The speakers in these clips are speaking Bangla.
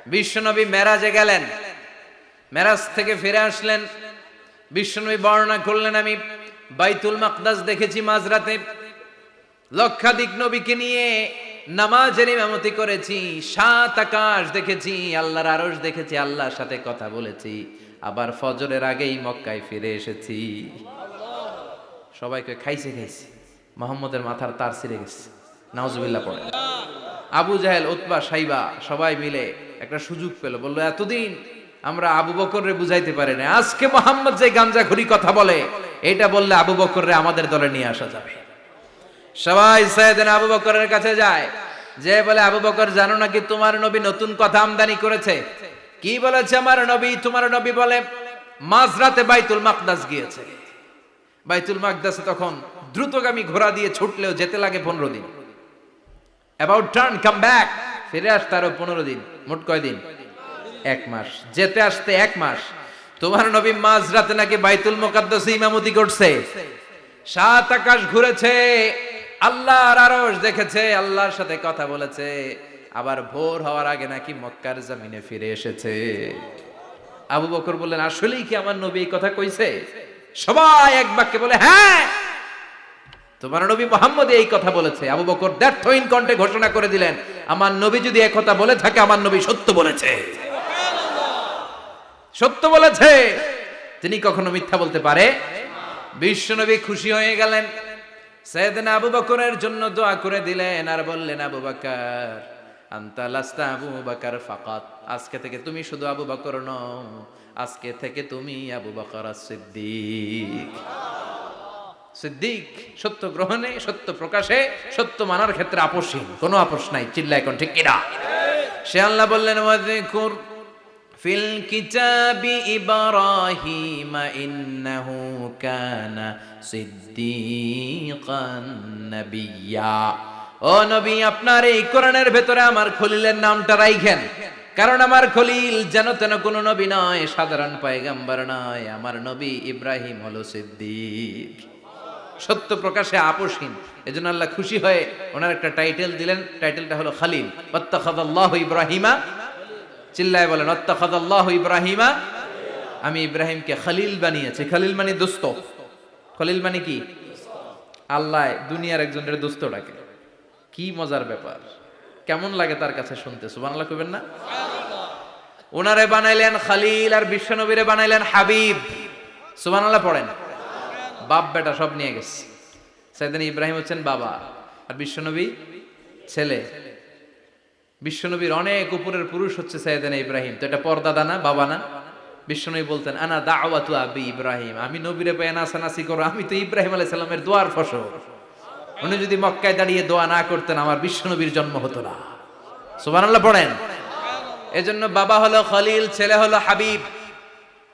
বিশ্বনবী মেরাজে গেলেন, মেরাজ থেকে ফিরে আসলেন। বিশ্বনবী বর্ণনা করলেন, আমি বাইতুল মাকদাস দেখেছি মাঝরাতে, লক্ষাধিক নবীকে নিয়ে নামাজের ইমামতি করেছি, 7 আকাশ দেখেছি, আল্লাহর আরশ দেখেছি, আল্লাহর সাথে কথা বলেছি, আবার ফজরের আগেই মক্কায় ফিরে এসেছি। সবাইকে খাইছে খাইছে, মুহাম্মদের মাথার তার ছিঁড়ে গেছে, নাউজুবিল্লাহ পড়ে। আবু জাহেল, উতবা, সাইবা সবাই মিলে একটা সুযোগ পেল, বলল এতদিন আমরা আবু বকররে বুঝাইতে পারি না, আজকে মুহাম্মদ যে গাঞ্জাখুরি কথা বলে এটা বললে আবু বকররে আমাদের দলে নিয়ে আসা যাবে। সবাই সাইয়েদনা আবু বকরের কাছে যায়, যে বলে আবু বকর জানো নাকি তোমার নবী নতুন কথা আমদানি করেছে? কি বলেছে আমার নবী? তোমার নবী বলে মাঝরাতে বাইতুল মাকদাস গিয়েছে। বাইতুল মাকদাসে তখন দ্রুতগামী ঘোড়া দিয়ে ছুটলেও যেতে লাগে 15 দিন। অ্যাবাউট টার্ন কাম ব্যাক, ফিরে আসতে আরো 15 দিন, মোট কয় দিন? 1 মাস, যেতে আসতে 1 মাস। তোমার নবী মাঝরাতে নাকি বাইতুল মুকাদ্দাসে ইমামতি করছে, 7 আকাশ ঘুরেছে, আল্লাহর আরশ দেখেছে, আল্লাহর সাথে কথা বলেছে, আবার ভোর হওয়ার আগে নাকি মক্কার জমিনে ফিরে এসেছে। আবু বকর বললেন, আসলেই কি আমার নবী এই কথা কইছে? সবাই এক বাক্যে বলে, হ্যাঁ তোমার নবী মুহাম্মদ এই কথা বলেছে। আবু বকর দ্ব্যর্থহীন কণ্ঠে ঘোষণা করে দিলেন, আমার নবী যদি এই কথা বলে থাকে, আমার নবী সত্য বলেছে, সত্য বলেছে, তিনি কখনো মিথ্যা বলতে পারে? বিশ্বনবী খুশি হয়ে গেলেন, সাইয়েদনা আবু বকরের জন্য দোয়া করে দিলেন, আর বললেন, আবু বকর আনতা লাস্তা আবু বকর ফাকাত, আজকে থেকে তুমি শুধু আবু বকর নও, আজকে থেকে তুমি আবু বকর সিদ্দিক। সিদ্দিক সত্য গ্রহণে, সত্য প্রকাশে, সত্য মানার ক্ষেত্রে আপোষহীন, কোনো আপোষ নাই। চিল্লায় এখন ঠিক কিনা? সে আল্লাহ বললেন, ওয়াযকুর ফিল কিতাবি ইব্রাহিম ইন্নাহু কানা সিদ্দিকান নাবিয়্যা। ও নবী, আপনার এই কোরআনের ভেতরে আমার খলিলের নামটা রাখেন, কারণ আমার খলিল যেন তেন কোনো নবী নয়, সাধারণ পয়গম্বর নয়, আমার নবী ইব্রাহিম হলো সিদ্দিক, সত্য প্রকাশে আপোষহীন। এজন্য আল্লাহ খুশি হয়ে ওনার একটা টাইটেল দিলেন, টাইটেলটা হলো খলিল। ওয়াত্তাখাযাল্লাহু ইব্রাহিমা, চিল্লায় বলেন ওয়াত্তাখাযাল্লাহু ইব্রাহিমা, আমি ইব্রাহিমকে খলিল বানিয়েছি। খলিল মানে দোস্ত। খলিল মানে কি? আল্লাহ দুনিয়ার একজনের দোস্ত ডাকে, কি মজার ব্যাপার, কেমন লাগে তার কাছে শুনতে? সুবহানাল্লাহ কইবেন না? ওনারে বানাইলেন খলিল, আর বিশ্বনবীরে বানাইলেন হাবিব। সুবহানাল্লাহ পড়েন। বাপ বেটা সব নিয়ে গেছে। সাইয়েদনা ইব্রাহিম হচ্ছেন বাবা, আর বিশ্বনবী ছেলে। বিশ্বনবীর অনেক উপরের পুরুষ হচ্ছে সাইয়েদনা ইব্রাহিম, তো এটা পরদাদা না, বাবা না? বিশ্বনবী বলতেন, আনা দাওয়াতু আবি ইব্রাহিম, আমি নবীরে পেয়ে নাসানাসি করো, আমি তো ইব্রাহিম আলাইহিস সালামের দোয়ার ফসল। উনি যদি মক্কায় দাঁড়িয়ে দোয়া না করতেন, আমার বিশ্বনবীর জন্ম হতো না। সুবহানাল্লাহ পড়েন। এজন্য বাবা হলো খলিল, ছেলে হলো হাবিব।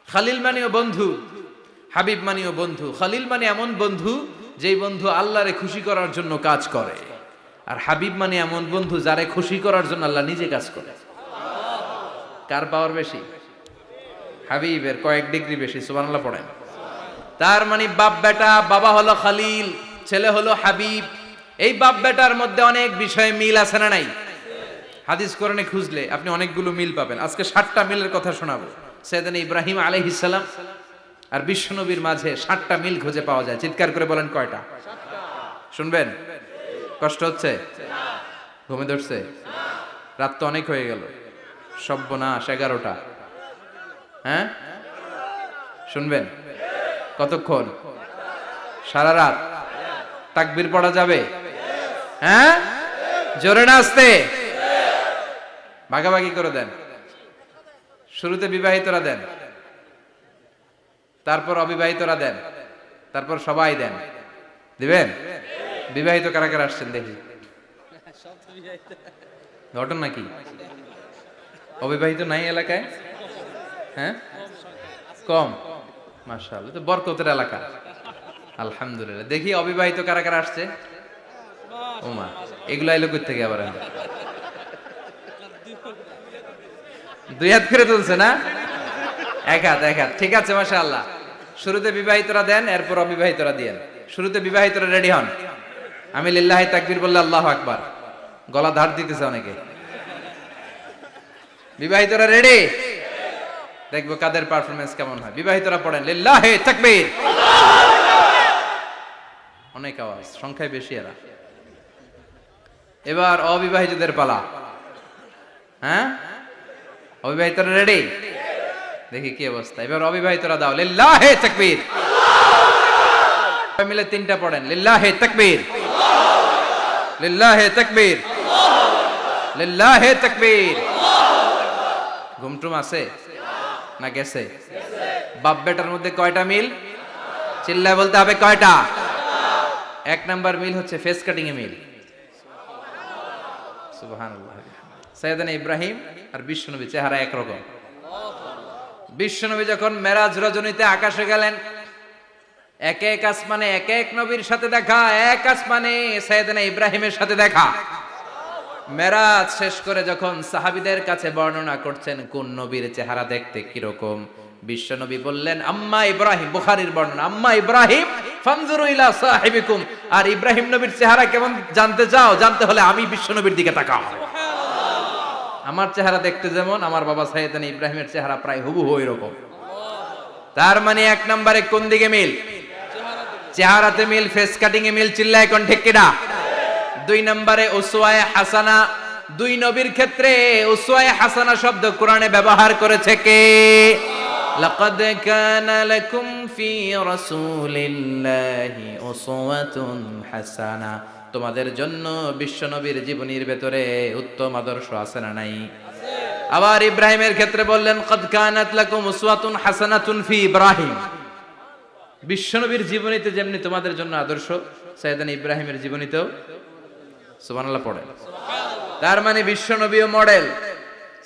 খলিল মানেও বন্ধু, হাবিব মানেও বন্ধু। খলিল মানে এমন বন্ধু যেই বন্ধু আল্লাহরে খুশি করার জন্য কাজ করে, আর হাবিব মানে এমন বন্ধু যারে খুশি করার জন্য আল্লাহ নিজে কাজ করে। কার পাওয়ার বেশি? হাবিবের কয়েক ডিগ্রি বেশি। সুবহানাল্লাহ পড়েন। তার মানে বাপ বেটা, বাবা হলো খলিল, ছেলে হলো হাবিব। এই বাপ বেটার মধ্যে অনেক বিষয়ে মিল আছে না নাই? হাদিস কোরআনে খুঁজলে আপনি অনেকগুলো মিল পাবেন। আজকে 7টা মিলের কথা শোনাবো। সাইয়েদনা ইব্রাহিম আলাইহিস সালাম আর বিশ্বনবীর মাঝে 7টা মিল খুঁজে পাওয়া যায়। চিৎকার করে বলেন কয়টা? শুনবেন? কষ্ট হচ্ছে? ঘুমে ধরছে? রাত তো অনেক হয়ে গেল, সর্বনাশ 11টা। হ্যাঁ শুনবেন? কতক্ষণ? সারা রাত? তাকবীর পড়া যাবে? হ্যাঁ জোরে না আস্তে? ভাগাভাগি করে দেন। শুরুতে বিবাহিতরা দেন, তারপর অবিবাহিতরা দেন, তারপর সবাই দেন। দিবেন? বিবাহিত কারা কারা আসছেন দেখি? ঘটনা নাকি? অবিবাহিত নাই এলাকায়? হ্যাঁ কম, মাশাআল্লাহ, তো বরকতের এলাকা। আলহামদুলিল্লাহ। দেখি অবিবাহিত কারা কারা আসছে? ওমা, এগুলা এলো কই থেকে আবার? 2 হাত করে তুলছে না? 1 হাত, 1 হাত। ঠিক আছে, মাশাআল্লাহ। শুরুতে বিবাহিতরা দেন, এরপর অবিবাহিতরা দিয়েন। শুরুতে বিবাহিতরা রেডি হন। আমি লিল্লাহি তাকবীর বললে আল্লাহু আকবার। গলা ধার দিতেছে অনেকে। বিবাহিতরা রেডি? দেখবো কাদের পারফরমেন্স কেমন হয়। বিবাহিতরা পড়েন লিল্লাহি তাকবীর। অনেক আওয়াজ, সংখ্যায় বেশি এরা। এবার অবিবাহিতদের পালা। হ্যাঁ, অবিবাহিতরা রেডি? দেখি কি অবস্থা। এবার অবিবাহিতরা দাও লিল্লাহি তাকবীর। মিলে তিনটা পড়েন লিল্লাহি তাকবীর, লিল্লাহি তাকবীর, লিল্লাহি তাকবীর। ঘুমটুম আছে না গেছে? বাপ বেটার মধ্যে কয়টা মিল? চিল্লায় বলতে হবে কয়টা? এক নাম্বার মিল হচ্ছে ফেস কাটিং এ মিল। সুবহানাল্লাহ। সাইয়েদনা ইব্রাহিম আর বিশ্বনবী চেহারা একরকম। বিশ্বনবী যখন মেরাজ রজনীতে আকাশে গেলেন, এক এক আসমানে এক এক নবীর সাথে দেখা, এক আসমানে সাইয়েদনা ইব্রাহিমের সাথে দেখা। মেরাজ শেষ করে যখন সাহাবীদের কাছে বর্ণনা করছেন কোন নবীর চেহারা দেখতে কিরকম, বিশ্বনবী বললেন আম্মা ইব্রাহিম, বুখারীর বর্ণনা, আম্মা ইব্রাহিম ফানজুরু ইলা সাহিবিকুম। আর ইব্রাহিম নবীর চেহারা কেমন জানতে চাও? জানতে হলে আমি বিশ্বনবীর দিকে তাকাও। আমার চেহারা দেখতে যেমন, আমার বাবা সাইয়েদনা ইব্রাহিমের চেহারা প্রায় হুবহু এরকম। তার মানে এক নম্বরে কোন দিকে মিল? চেহারাতে মিল, ফেস কাটিং এ মিল। চিল্লায় কোন ঠিক কিনা? দুই নম্বরে উসওয়ায়ে হাসানা। দুই নবীর ক্ষেত্রে উসওয়ায়ে হাসানা শব্দ কোরআনে ব্যবহার করেছে কে? লাকাদ কানা লাকুম ফি রাসূলিল্লাহি উসওয়াতুন হাসানা। তোমাদের জন্য বিশ্বনবীর জীবনীর ভেতরে উত্তম আদর্শ আছে না নাই? আবার ইব্রাহিমের ক্ষেত্রে বললেন কাদ কানাত লাকুম উসওয়াতুন হাসানাতুন ফি ইব্রাহিম। বিশ্বনবীর জীবনীতে যেমনি তোমাদের জন্য আদর্শ, সাইয়েদনা ইব্রাহিমের জীবনীতেও। সুবহানাল্লাহ পড়ে। তার মানে বিশ্বনবীও মডেল,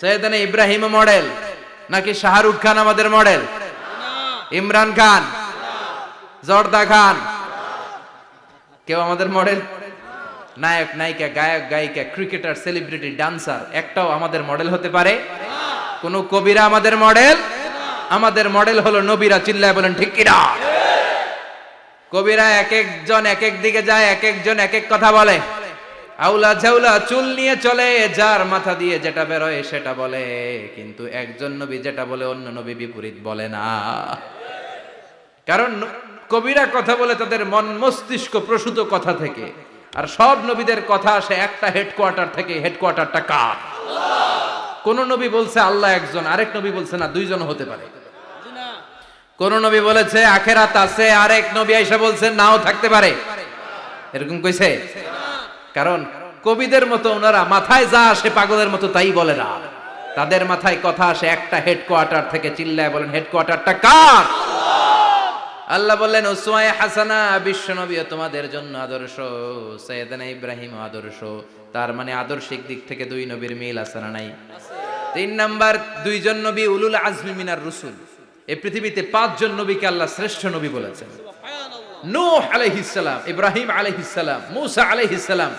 সাইয়েদনা ইব্রাহিমও মডেল। নাকি শাহরুখ খান আমাদের মডেল? ইমরান খান, জর্দা খান, কেউ আমাদের মডেল? নায়ক নায়িকা, গায়ক গায়িকা, ক্রিকেটার, সেলিব্রিটি, ডান্সার একটাও আমাদের মডেল হতে পারে? কোন কবিরা আমাদের মডেল? আমাদের মডেল হলো নবীরা। চিল্লায় বলেন ঠিক কিনা? কবিরা এক একজন এক এক দিকে যায়, এক একজন এক এক কথা বলে। আউলা ঝাউলা চুল নিয়ে চলে, যার মাথা দিয়ে যেটা বেরোয় সেটা বলে। কিন্তু একজন নবী যেটা বলে অন্য নবী বিপরীত বলে না। কারণ কবিরা কথা বলে তাদের মন মস্তিষ্ক প্রসূত কথা থেকে, আর সব নবীদের কথা আসে একটা হেডকোয়ার্টার থেকে। হেডকোয়ার্টারটা কার? কোন নবী বলছে আল্লাহ একজন, আরেক নবী বলছে না দুইজন হতে পারে। কোন নবী বলেছে আখেরাত আছে, আরেক নবী আইসা বলছে নাও থাকতে পারে। এরকম কইছে? কারণ কবিদের মতো ওনারা মাথায় যা আসে পাগলের মতো তাই বলে না। তাদের মাথায় কথা আসে একটা হেডকোয়ার্টার থেকে। চিল্লায় বলেন হেডকোয়ার্টারটা কার? আল্লাহ বললেন উসওয়ায়ে হাসানা, বিশ্বনবী তোমাদের জন্য আদর্শ, সাইয়েদনা ইব্রাহিম আদর্শ। তার মানে আদর্শিক দিক থেকে দুই নবীর মিল আছে না নাই? তিন নাম্বার, দুইজন নবী উলুল আজমি মিনার রুসুল। এই পৃথিবীতে পাঁচজন নবীকে আল্লাহ শ্রেষ্ঠ নবী বলেছেন। নূহ আলাইহিস সালাম, ইব্রাহিম আলাইহিস সালাম, মূসা আলাইহিস সালাম,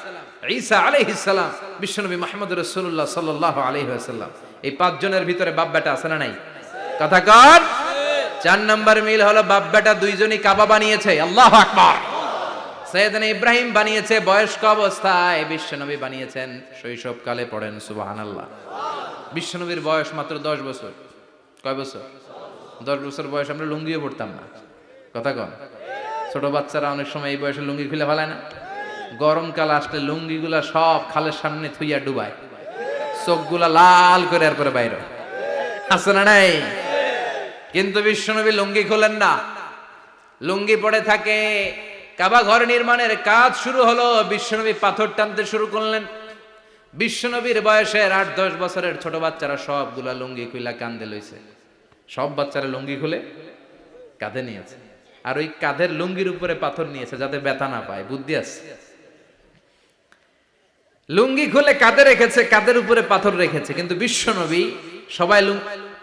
ঈসা আলাইহিস সালাম, বিশ্বনবী মুহাম্মদ রাসূলুল্লাহ সাল্লাল্লাহু আলাইহি ওয়াসাল্লাম। এই পাঁচজনের ভিতরে বাপ বেটা আছে না নাই? কথা কর। চার নাম্বার মিল হলো বাপ বেটা দুইজনই কাবা বানিয়েছে। আল্লাহু আকবার। সাইয়েদনা ইব্রাহিম বানিয়েছে বয়স্ক অবস্থায়, বিশ্বনবী বানিয়েছেন শৈশবকালে। পড়েন সুবহানাল্লাহ। বিশ্বনবীর বয়স মাত্র 10 বছর। কয় বছর? 10 বছর বয়স আমরা লুঙ্গিও পড়তাম না। কথা কন। ছোট বাচ্চারা অনেক সময় এই বয়সে লুঙ্গি খুলে ফেলায় না? গরমকাল আসলে লুঙ্গিগুলা সব খালের সামনে থুইয়া ডুবায়, চোখগুলা লাল করে এরপরে বাইরে। আছে না নাই? কিন্তু বিশ্বনবী লুঙ্গি খোলেন না, লুঙ্গি পড়ে থাকে। কাবা ঘর নির্মাণের কাজ শুরু হলো, বিশ্বনবী পাথর টানতে শুরু করলেন। বিশ্বনবীর বয়সের 8-10 বছরের ছোট বাচ্চারা সবগুলা লুঙ্গি খুইলা কাঁধে লইছে। সব বাচ্চারা লুঙ্গি খুলে কাঁধে নিয়েছে, আর ওই কাঁধের লুঙ্গির উপরে পাথর নিয়েছে যাতে ব্যথা না পায়। বুদ্ধি আছে। লুঙ্গি খুলে কাঁধে রেখেছে, কাঁধের উপরে পাথর রেখেছে। কিন্তু বিশ্বনবী, সবাই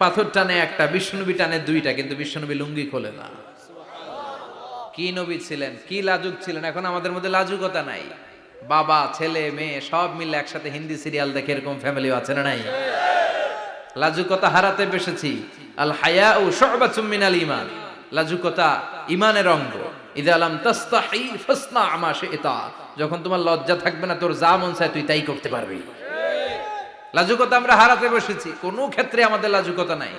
পাথর টানে একটা, বিশ্বনবী টানে দুইটা, কিন্তু বিশ্বনবী লুঙ্গি খোলে না। কি নবী ছিলেন, কি লাজুক ছিলেন। এখন আমাদের মধ্যে লাজুকতা নাই। বাবা ছেলে মেয়ে সব মিলে একসাথে হিন্দি সিরিয়াল দেখে, এরকম ফ্যামিলিও আছে না নাই? লাজুকতা হারাতে বসেছি। আল হায়াউ শু'বাতুম মিনাল ঈমান। লাজুকতা ঈমানের অঙ্গ। ইযা লাম তাস্তাহি ফাসনা মা শি'তা। যখন তোমার লজ্জা থাকবে না, তোর যা মন চায় তুই তাই করতে পারবি। লাজুকতা আমরা হারাতে বসেছি, কোনো ক্ষেত্রে আমাদের লাজুকতা নাই।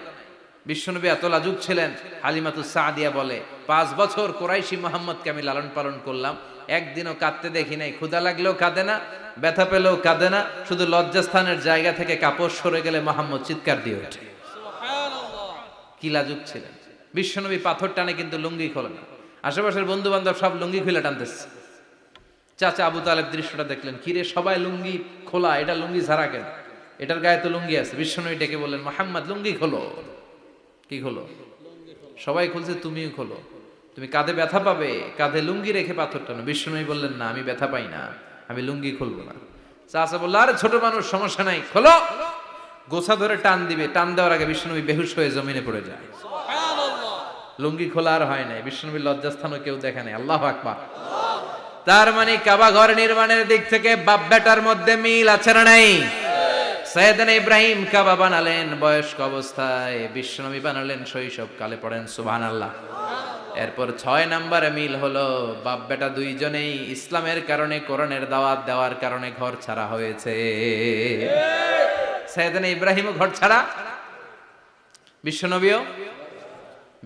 বিশ্বনবী এত লাজুক ছিলেন, হালিমাতুস সাদিয়া বলে 5 বছর কুরাইশি মুহাম্মদকে আমি লালন পালন করলাম, একদিনও কাঁদতে দেখি নাই। ক্ষুধা লাগলেও কাঁদে না, ব্যথা পেলেও কাঁদে না, শুধু লজ্জাস্থানের জায়গা থেকে কাপড় সরে গেলে মুহাম্মদ চিৎকার দিয়ে ওঠে। কি লাজুক ছিলেন বিশ্বনবী। পাথর টানে কিন্তু লুঙ্গি খোলে না। আশেপাশের বন্ধু বান্ধব সব লুঙ্গি খুলে টানতেছে। চাচা আবু তালেব দৃশ্যটা দেখলেন, কিরে সবাই লুঙ্গি খোলা, এটা লুঙ্গি ছাড়া কেন? এটার গায়ে তো লুঙ্গি আছে। বিশ্বনবী ডেকে বললেন, মুহাম্মদ লুঙ্গি খোলো। কি খোলো? সবাই খুলছে, তুমিও খোলো। তুমি কাঁধে ব্যথা পাবে, কাঁধে লুঙ্গি রেখে পাথর টানো। বিশ্বনবী বললেন, না আমি ব্যথা পাই না, আমি লুঙ্গি খুলবো না। চাচা বলল, আরে ছোট মানুষ, সমস্যা নাই, খোলো। গোছা ধরে টান দিবে, টান দেওয়ার আগে বিশ্বনবী বেহুশ হয়ে জমিনে পড়ে যায়। লুঙ্গি খোলা আর হয় নাই। বিশ্বনবীর লজ্জাস্থানও কেউ দেখে নাই। আল্লাহু আকবার। তার মানে কাবা ঘর নির্মাণের দিক থেকে বাপ বেটার মধ্যে মিল আছে না নাই? সাইয়েদনা ইব্রাহিম কাবা বানালেন বয়স্ক অবস্থায়, বিশ্বনবী বানালেন শৈশবকালে। পড়েন সুবহানাল্লাহ। এরপর 6 নম্বরে মিল হলো, বাপ বেটা দুইজনেই ইসলামের কারণে, কোরআনের দাওয়াত দেওয়ার কারণে ঘর ছাড়া হয়েছে। সাইয়েদনা ইব্রাহিমও ঘর ছাড়া,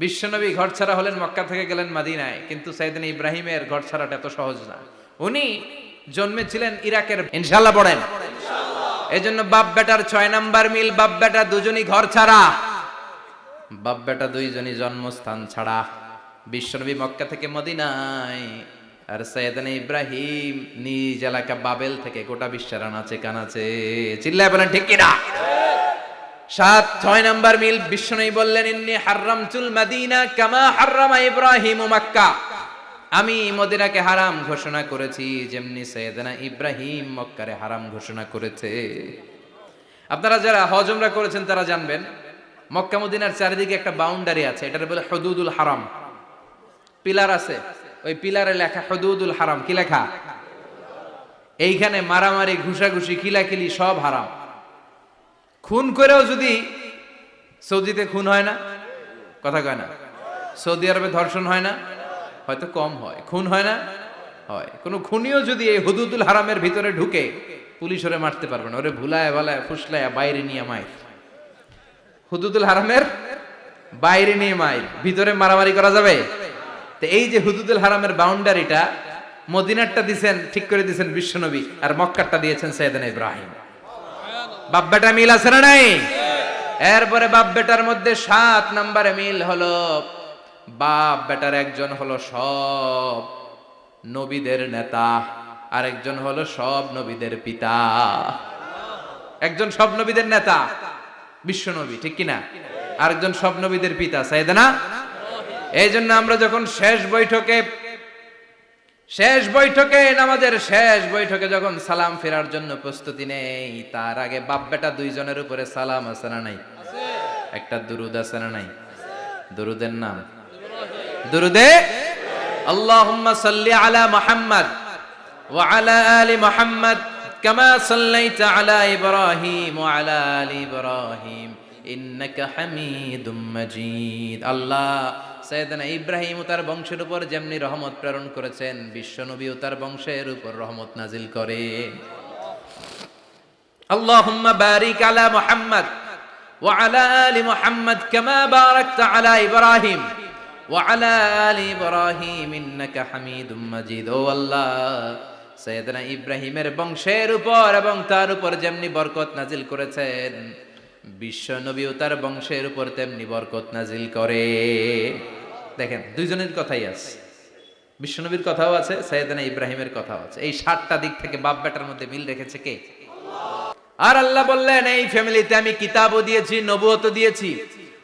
বিশ্বনবী ঘর ছাড়া হলেন, মক্কা থেকে গেলেন মদিনায়। কিন্তু সাইয়েদনা ইব্রাহিমের ঘর ছাড়াটা এত সহজ না। উনি জন্মেছিলেন ইরাকের। ইনশাআল্লাহ পড়েন। এজন্য বাপ বেটার 6 নাম্বার মিল, বাপ বেটা দুজনই ঘর ছাড়া, বাপ বেটা দুইজনই জন্মস্থান ছাড়া। বিশ্বনবী মক্কা থেকে মদিনায়, আর সাইয়েদনা ইব্রাহিম নিজ এলাকা বাবেল থেকে গোটা বিশ্বের আনাচে কানাচে। চিল্লায় বলেন ঠিক কিনা? 6 নাম্বার মিল, বিশ্বনবী বললেন, ইন্নী হারামতুল মদিনা কামা হারামা ইব্রাহিম মক্কা। আমি মদিনাকে হারাম ঘোষণা করেছি যেমনি সাইয়েদনা ইব্রাহিম মক্কারে হারাম ঘোষণা করেছে। আপনারা যারা হজ উমরা করেছেন তারা জানবেন, মক্কা মদিনার চারিদিকে একটা বাউন্ডারি আছে, এটার বলে হুদুদুল হারাম। পিলার আছে, ওই পিলারে লেখা হুদুদুল হারাম। কি লেখা? এইখানে মারামারি, ঘুষাঘুষি, কিলাকিলি সব হারাম। খুন করেও যদি, সৌদিতে খুন হয় না, কথা কয় না? সৌদি আরবে ধর্ষণ হয় না? হয়তো কম হয়। খুন হয় না? হয়। কোনো খুনিও যদি এই হুদুদুল হারামের ভিতরে ঢুকে, পুলিশ ওরে মারতে পারবে না। ওরে ভুলায় ভালায় ফুসলায় বাইরে নিয়ে মাইর। হুদুদুল হারামের বাইরে নিয়ে মাইর, ভিতরে মারামারি করা যাবে? তো এই যে হুদুদুল হারামের বাউন্ডারিটা, মদিনারটা দিয়েছেন, ঠিক করে দিয়েছেন বিশ্বনবী, আর মক্কারটা দিয়েছেন সাইয়েদনা ইব্রাহিম। বাপ বেটা মিল আছে না নাই? এরপরে বাপ বেটার মধ্যে 7 নম্বরে মিল হলো, বাপ বেটার একজন হলো সব নবীদের নেতা, আর একজন হলো সব নবীদের পিতা। একজন সব নবীদের নেতা বিশ্বনবী, ঠিক কিনা? আরেকজন সব নবীদের পিতা সাইয়েদনা। এই জন্য আমরা যখন শেষ বৈঠকে নামাজের শেষ বৈঠকে যখন সালাম ফেরার জন্য প্রস্তুতি নেই, তার আগে বাপ বেটা দুইজনের উপরে সালাম আছে না নাই? একটা দুরুদ আছে না নাই? দুরুদের নাম দুরুদে আল্লাহুম্মা সাল্লি আলা মুহাম্মদ ওয়া আলা আলি মুহাম্মদ কামা সাল্লাইতা আলা ইব্রাহিম ওয়া আলা আলি ইব্রাহিম ইন্নাকা হামিদুম মাজিদ। আল্লাহ সাইয়েদনা ইব্রাহিম ও তার বংশের উপর যেমনি রহমত প্রেরণ করেছেন, বিশ্বনবী ও তার বংশের উপর রহমত নাজিল করে। আল্লাহুম্মা বারিক আলা মুহাম্মদ ওয়া আলা আলি মুহাম্মদ কামা বারাকতা আলা ইব্রাহিম ওয়া আলা আলি ইব্রাহিম ইন্নাকা হামিদুম মাজিদ। ও আল্লাহ, সাইয়েদনা ইব্রাহিমের বংশের উপর এবং তার উপর যেমনি বরকত নাজিল করেছেন, বিশ্বনবী ও তার বংশের উপর তেমনি বরকত নাজিল করে। দেখেন, দুইজনের কথাই আছে, বিশ্বনবীর কথাও আছে, সাইয়েদনা ইব্রাহিমের কথাও আছে। এই 7টা দিক থেকে বাপ বেটার মধ্যে মিল রেখেছে কে? আর আল্লাহ বললেন, এই ফ্যামিলিতে আমি কিতাবও দিয়েছি, নবুয়তও দিয়েছি।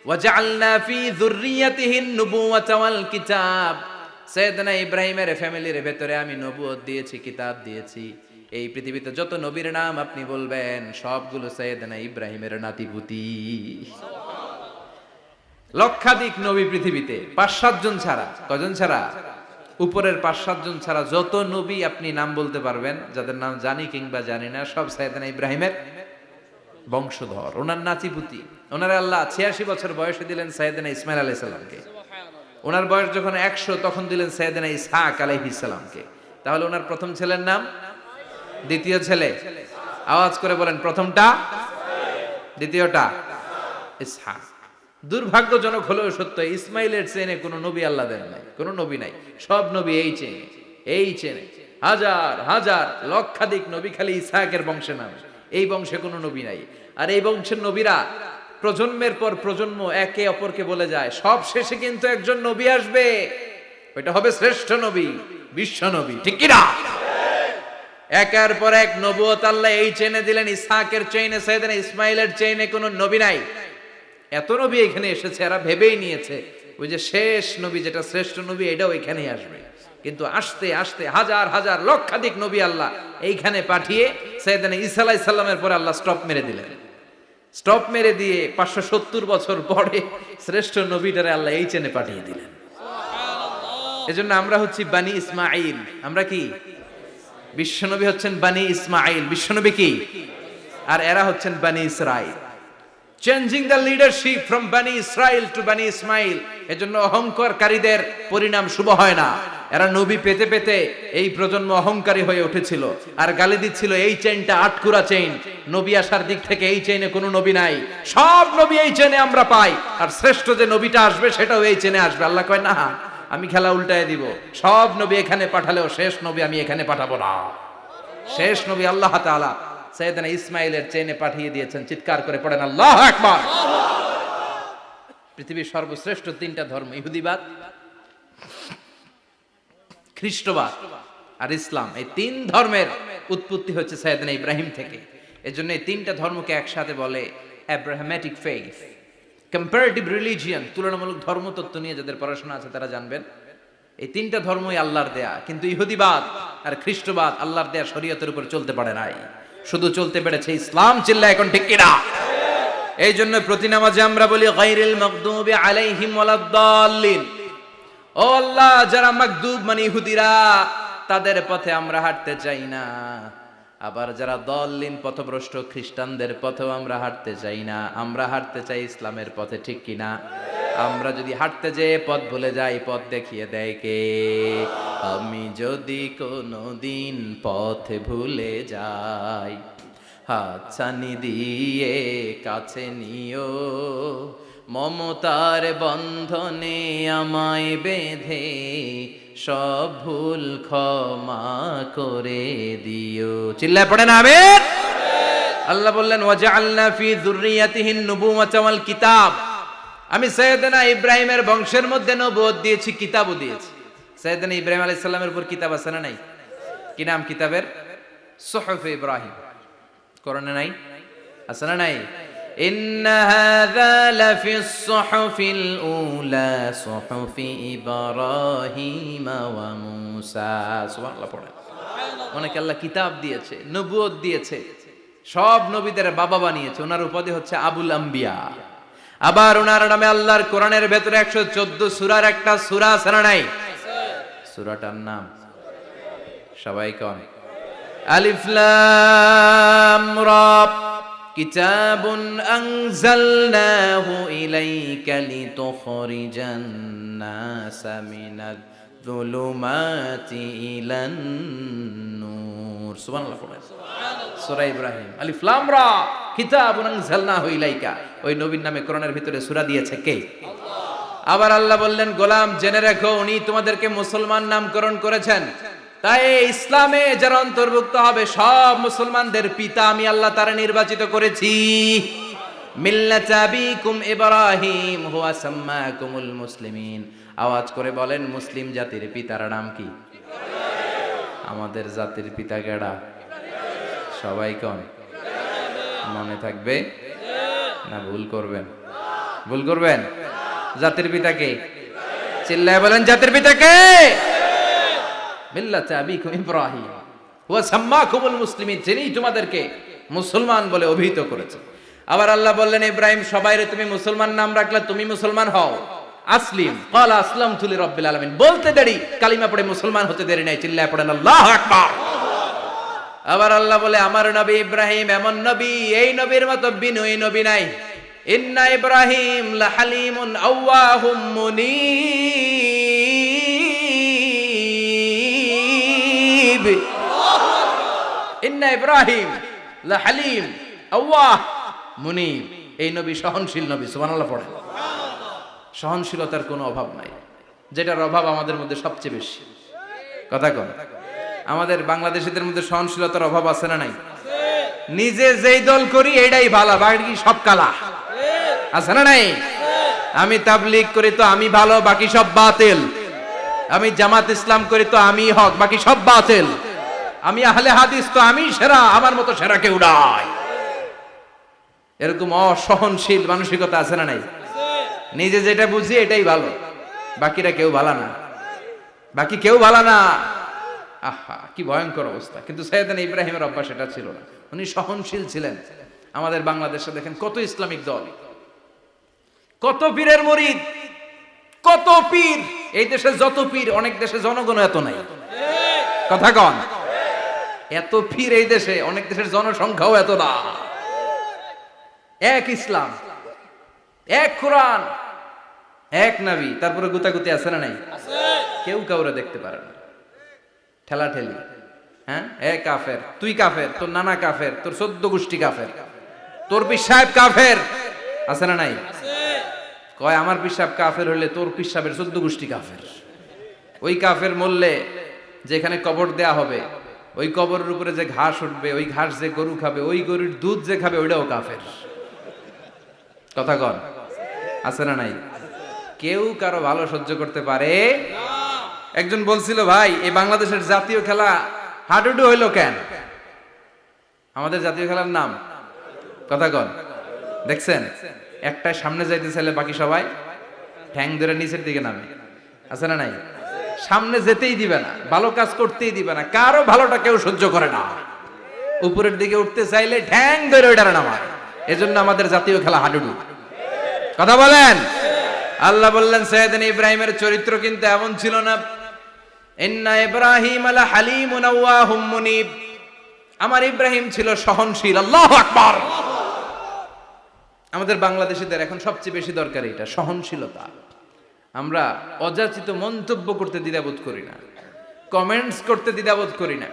ওয়াজআলনা ফি যুররিয়াতিহিন নুবুওয়াতা ওয়াল কিতাব। সাইয়েদনা ইব্রাহিমের ফ্যামিলির ভেতরে আমি নবুয়ত দিয়েছি, কিতাব দিয়েছি। এই পৃথিবীতে যত নবীর নাম আপনি বলবেন, সবগুলো সাইয়েদনা ইব্রাহিমের নাতিপুতি। লক্ষাধিক নবী পৃথিবীতে, 5-7 জন ছাড়া। কজন ছাড়া? উপরের 5-7 জন ছাড়া যত নবী আপনি নাম বলতে পারবেন, যাদের নাম জানি কিংবা জানি না, সব সাইয়েদনা ইব্রাহিমের বংশধর, ওনার নাতিপুতি। ওনার আল্লাহ 86 বছর বয়সে দিলেন সাইয়েদনা ইসমাইল আলাইহিস সালামকে। ওনার বয়স যখন 100 তখন দিলেন সাইয়েদনা ইসহাক আলাইহিস সালামকে। তাহলে ওনার প্রথম ছেলের নাম, দ্বিতীয় ছেলে, আওয়াজ করে বলেন প্রথমটা দ্বিতীয়টা ইসহাক। দুর্ভাগ্যজনক হলেও সত্য, ইসমাইলের চেনে কোনো নবী আল্লাহ দেন নাই, কোনো নবী নাই। সব নবী এই চেনে হাজার হাজার লক্ষাধিক নবী খালি ইসহাকের বংশে নামে, এই বংশে কোনো নবী নাই। আর এই বংশের নবীরা প্রজন্মের পর প্রজন্ম একে অপরকে বলে যায়, সব শেষে কিন্তু একজন নবী আসবে, ওইটা হবে শ্রেষ্ঠ নবী, বিশ্ব নবী, ঠিক কি না? একের পর এক নবুয়ত আল্লাহ এই চেনে দিলেন। ইসহাকের চেইনে সাইয়েদনা ইসমাইলের চেইনে কোনো নবী নাই। এত নবী এখানে এসেছে, এরা ভেবেই নিয়েছে ওই যে শেষ নবী যেটা শ্রেষ্ঠ নবী এটাও এখানেই আসবে। কিন্তু আস্তে আস্তে হাজার হাজার লক্ষাধিক নবী আল্লাহ এইখানে পাঠিয়ে সাইয়েদনা ঈসা আলাইহিস সালামের পরে আল্লাহ স্টপ মেরে দিলেন। স্টপ মেরে দিয়ে 570 বছর পরে শ্রেষ্ঠ নবীটারে আল্লাহ এই চেনে পাঠিয়ে দিলেন। এজন্য আমরা হচ্ছি বানি ইসমাইল। আমরা কি? বিশ্বনবী হচ্ছেন বানি ইসমাইল, বিশ্বনবী কি? আর এরা হচ্ছেন বানি Israil. Changing the leadership from বানি ইসরাইল টু বানি ইসমাইল। এজন্য অহংকারকারীদের পরিণাম শুভ হয় না। এরা নবী পেতে পেতে এই প্রজন্ম অহংকারী হয়ে উঠেছিল আর গালি দিচ্ছিল এই চেইনটা আটকুরা চেইন, নবী আসার দিক থেকে এই চেইনে কোনো নবী নাই, সব নবী এই চেইনে আমরা পাই, আর শ্রেষ্ঠ যে নবীটা আসবে সেটাও এই চেইনে আসবে। আল্লাহ কয় না, আমি খেলা উল্টায় দিব, সব নবী এখানে পাঠালেও শেষ নবী আমি এখানে পাঠাবো না। শেষ নবী আল্লাহ তাআলা সাইয়েদনা ইসমাইলের চেইনে পাঠিয়ে দিয়েছেন। চিৎকার করে পড়েন আল্লাহু আকবার। পৃথিবীর সর্বশ্রেষ্ঠ তিনটা ধর্ম, ইহুদিবাদ, খ্রিস্টবাদ আর ইসলাম, এই তিন ধর্মের উৎপত্তি হচ্ছে সাইয়েদনা ইব্রাহিম থেকে। এজন্য এই তিনটা ধর্মকে একসাথে বলে আব্রাহামেটিক ফেইথ, কম্পারেটিভ রিলিজিয়ন। তুলনামূলক ধর্মতত্ত্ব নিয়ে যাদের পড়াশোনা আছে তারা জানবেন এই তিনটা ধর্মই আল্লাহর দেয়া। কিন্তু ইহুদিবাদ আর খ্রিস্টবাদ আল্লাহর দেয়া শরীয়তের উপর চলতে পারে নাই, শুধু চলতে পেরেছে ইসলাম। চিল্লা এখন ঠিক কিনা? এই জন্য প্রতি নামাজে আমরা বলি গায়রিল মাগদুবি আলাইহিম ওয়ালাদ-দাল্লিন। ও আল্লাহ, যারা মাগদুব মানে ইহুদিরা, তাদের পথে আমরা হাঁটতে চাই না। আবার যারা দল্লিন পথভ্রষ্ট খ্রিস্টানদের পথেও আমরা হাঁটতে চাই না। আমরা হাঁটতে চাই ইসলামের পথে, ঠিক কিনা? আমরা যদি হাঁটতে যেয়ে পথ ভুলে যাই, পথ দেখিয়ে দেয় কে? আমি যদি কোনোদিন পথ ভুলে যাই, হাতছানি দিয়ে কাছে নিও, মমতার বন্ধনে আমায় বেঁধে সব ভুল ক্ষমা করে দিও। চিল্লায় পড়েন আমিন। আল্লাহ বললেন ওয়াজআলনা ফি যুররিয়াতিহিন নুবুওয়াতা ওয়াল কিতাব। আমি সাইয়েদনা ইব্রাহিমের বংশের মধ্যে নবুয়ত দিয়েছি, কিতাবও দিয়েছি। সাইয়েদনা ইব্রাহিম আলাইহিস সালামের উপর কিতাব আছে না নাই? কি নাম কিতাবের? সুহুফ ইব্রাহিম। কোরআনে নাই? আছে না নাই? ইন্না হাযা লাফিস সুহুফিল উলা সুহুফি ইব্রাহিম ওয়া মূসা। সুবহানাল্লাহ পড়েন। অনেক আল্লাহ কিতাব দিয়েছে, নবুয়ত দিয়েছে, সব নবীদের বাবা বানিয়েছে। ওনার উপাধি হচ্ছে আবুল আম্বিয়া। আবার ওনার নামে আল্লাহর কোরআনের ভেতরে 114 সূরার একটা সূরা আছে না নাই? সূরাটার নাম সবাই কোন? আলিফ লাম রা। কিতাবুন আনজালনাহু ইলাইকা লিতুখরিজান নাসা মিনাজ যুলুমাতি ইলান নূর। সুবহানাল্লাহ পড়েন। সূরা ইব্রাহিম, আলিফ লাম রা, কিতাবুন আনজালনাহু ইলাইকা। ওই নবীর নামে কোরআনের ভিতরে সূরা দিয়েছে কে? আল্লাহ। আবার আল্লাহ বললেন, গোলাম জেনে রাখো, উনি তোমাদেরকে মুসলমান নামকরণ করেছেন। তাই ইসলামে যারা অন্তর্ভুক্ত হবে সব মুসলমানদের পিতা আমি আল্লাহ তারা নির্বাচিত করেছি। মিল্লাতা আবিকুম ইব্রাহিম হুয়া সাম্মাকুমুল মুসলিমিন। আওয়াজ করে বলেন, মুসলিম জাতির পিতার নাম কি? আমাদের জাতির পিতা কেডা? সবাই কোন? মনে থাকবে না ভুল করবেন? ভুল করবেন? জাতির পিতা কে? চিল্লায় বলেন, জাতির পিতা কে? মিল্লাতা আবিকুম ইব্রাহিম ওয়া সাম্মাকুমুল মুসলিমিন, যিনি তোমাদেরকে মুসলমান বলে অভিহিত করেছে। আবার আল্লাহ বললেন, ইব্রাহিম সবাইরে তুমি মুসলমান নাম রাখলে, তুমি মুসলমান হও। আসলিম ক্বালা আসলামতু লিরাব্বিল আলামিন, বলতে দেরি, কালিমা পড়ে মুসলমান হতে দেরি নাই। চিল্লায় পড়েন আল্লাহু আকবার। আবার আল্লাহ বলে, আমার নবী ইব্রাহিম এমন নবী, এই নবীর মতো বিনয়ী নবী নাই। ইন্না ইব্রাহিম লাহালিমুন আওয়াহুম মুনীব। ইন্না ইব্রাহিম লাহালিম আওয়াহ মুনিব। এই নবী সহনশীল নবী, সুবহানাল্লাহ পড়ে। সহনশীলতার কোনো অভাব নাই, যেটার অভাব আমাদের মধ্যে সবচেয়ে বেশি। কথা কন, আমাদের বাংলাদেশিদের মধ্যে সহনশীলতার অভাব আছে না নাই? নিজে যেই দল করি এটাই ভালো, বাকি সব কালা, আছে না নাই? আমি তাবলীগ করি তো আমি ভালো, বাকি সব বাতিল। আমি জামাত ইসলাম করি তো আমি হক, বাকি সব বাতিল। আমি আহলে হাদিস তো আমি সেরা, আমার মতো সেরা কেউ নাই। এরকম অসহনশীল মানসিকতা আছে না নাই? নিজে যেটা বুঝি এটাই ভালো, বাকিরা কেউ ভালো না, বাকি কেউ ভালো না। আহা, কি ভয়ঙ্কর অবস্থা। কিন্তু সাইয়েদনা ইব্রাহিমের অভ্যাস এটা ছিল না, উনি সহনশীল ছিলেন। আমাদের বাংলাদেশে দেখেন কত ইসলামিক দল, কত পীরের মুরিদ, কত পীর। এই দেশে যত পীর, অনেক দেশে জনগণ এত নাই। কথা কন, এত পীর এই দেশে, অনেক দেশের জনসংখ্যাও এত না। এক ইসলাম, এক কোরআন, এক নবী, তারপরে গুতাগুতি আছে না নাই? কেউ কাউরে দেখতে পারে না, ঠেলা ঠেলি। হ্যাঁ, এ কাফের, তুই কাফের, তোর নানা কাফের, তোর 14 গোষ্ঠী কাফের, তোর পীর সাহেব কাফের, আছে না নাই? কয় আমার পীর সাহেব কাফের হলে তোর পীর সাহেবের 14 গোষ্ঠী কাফের। ওই কাফের মরলে যেখানে কবর দেয়া হবে, ওই কবরের উপরে যে ঘাস উঠবে, ওই ঘাস যে গরু খাবে, ওই গরুর দুধ যে খাবে, ওইটাও কাফের। কথা কন, আছে না নাই? কেউ কারো ভালো সহ্য করতে পারে না। একজন বলছিল, ভাই এই বাংলাদেশের জাতীয় খেলা হাডুডু হইলো কেন? আমাদের জাতীয় খেলার নাম, কথা কন, দেখছেন? একটা সামনে যাইতে চাইলে বাকি সবাই ঠ্যাং ধরে নিচের দিকে নামে, আছে না নাই? সামনে যেতেই দিবে না, ভালো কাজ করতেই দিবে না, কারো ভালোটা কেউ সহ্য করে না। উপরের দিকে উঠতে চাইলে ঠ্যাং ধরে ওইটারে নামায়। এজন্য আমাদের জাতীয় খেলা হাডুডু। কথা বলেন। আল্লাহ বললেন সাইয়েদনা ইব্রাহিমের চরিত্র কিন্তু এমন ছিল না। ইন্না ইব্রাহিম আলা হালিমুন আওয়াহুম মুনিব। আমার ইব্রাহিম ছিল সহনশীল। আল্লাহু আকবার। আমাদের বাংলাদেশীদের এখন সবচেয়ে বেশি দরকার এটা, সহনশীলতা। আমরা অযাচিত মন্তব্য করতে দ্বিধাবোধ করি না, কমেন্টস করতে দ্বিধাবোধ করি না।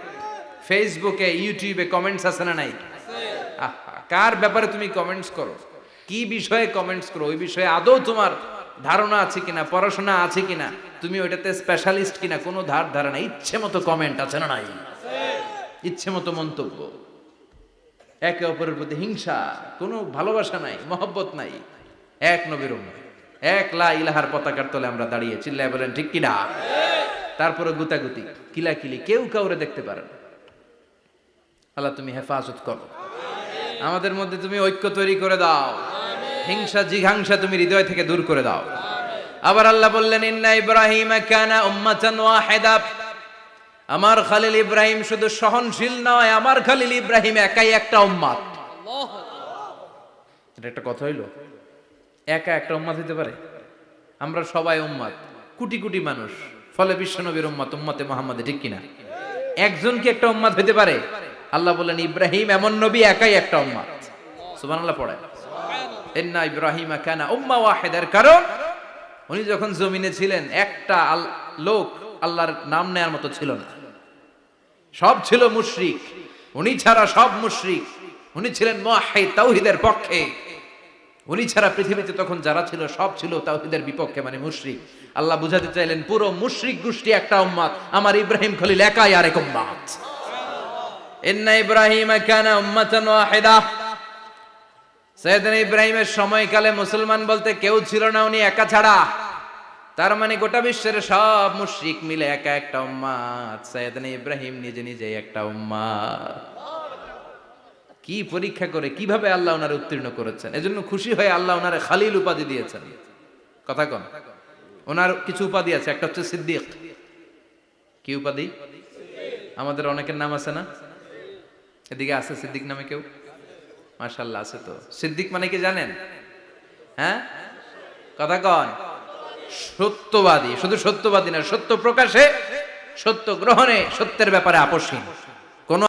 ফেসবুকে, ইউটিউবে কমেন্টস আছে না নাই? কার ব্যাপারে তুমি কমেন্টস করো, কি বিষয়ে কমেন্টস করো, ওই বিষয়ে আদৌ তোমার ধারণা আছে কিনা, পড়াশোনা আছে কিনা, তুমি ওইটাতে স্পেশালিস্ট কিনা, কোনো ধারণা। ইচ্ছে মতো কমেন্ট আছে না নাই? ইচ্ছে মতো মন্তব্য, একে অপরের প্রতি হিংসা, কোনো ভালোবাসা নাই, মহব্বত নাই। এক নবীর উম্মত, এক লা ইলাহার পতাকার তলে আমরা দাঁড়িয়ে, চিল্লায় বলেন ঠিক কিনা? তারপরে গুতাগুতি, কিলাকিলি, কেউ কাউরে দেখতে পারে না। আল্লাহ তুমি হেফাজত করো, আমাদের মধ্যে তুমি ঐক্য তৈরি করে দাও, হিংসা জিঘাংসা তুমি হৃদয় থেকে দূর করে দাও। আবার আল্লাহ বললেন ইন্না ইব্রাহিম কানা উম্মাতান ওয়াহিদা। আমার খলিল ইব্রাহিম শুধু সহনশীল নয়, আমার খলিল ইব্রাহিম একাই একটা উম্মত। এটা একটা কথা হইলো? একা একটা উম্মত হইতে পারে? আমরা সবাই উম্মত, কোটি কোটি মানুষ, ফলে বিশ্বনবীর উম্মত, উম্মতে মুহাম্মাদে, ঠিক কিনা? একজন কি একটা উম্মত হইতে পারে? আল্লাহ বলেন ইব্রাহিম এমন নবী, একাই একটা উম্মত। সুবহানাল্লাহ পড়ে। ইন্না ইব্রাহিম কানা উম্মা ওয়াহিদার কারণ উনি যখন জমিনে ছিলেন একটা লোক আল্লাহর নাম নেয়ার মতো ছিল না, সব ছিল মুশরিক। উনি ছাড়া সব মুশরিক। উনি ছিলেন মুওয়াহহিদ, তাওহীদের পক্ষে। উনি ছাড়া পৃথিবীতে তখন যারা ছিল সব ছিল তাওহীদের বিপক্ষে, মানে মুশরিক। আল্লাহ বুঝাতে চাইলেন পুরো মুশরিক গোষ্ঠী একটা উম্মত, আমার ইব্রাহিম খলিল একাই আরেক উম্মত। ইন্না ইব্রাহিম কানা উম্মাতান ওয়াহিদা। সাইয়েদনা ইব্রাহিমের সময়কালে মুসলমান বলতে কেউ ছিল না, উনি একা ছাড়া। তার মানে গোটা বিশ্বের সব মুশরিক মিলে একা একটা উম্মত, সাইয়েদনা ইব্রাহিম নিজে নিজে একটা উম্মত। কি পরীক্ষা করে, কিভাবে আল্লাহ ওনারে উত্তীর্ণ করেছেন। এজন্য খুশি হয়ে আল্লাহ ওনারে খালিল উপাধি দিয়েছেন। কথা কন, ওনার কিছু উপাধি আছে, একটা হচ্ছে সিদ্দিক। কি উপাধি? আমাদের অনেকের নাম আছে না? এদিকে আছে সিদ্দিক নামে কেউ? মাশাআল্লাহ আছে তো। সিদ্দিক মানে কি জানেন? হ্যাঁ, কথা কন। সত্যবাদী। শুধু সত্যবাদী না, সত্য প্রকাশে, সত্য গ্রহণে, সত্যের ব্যাপারে আপোষহীন।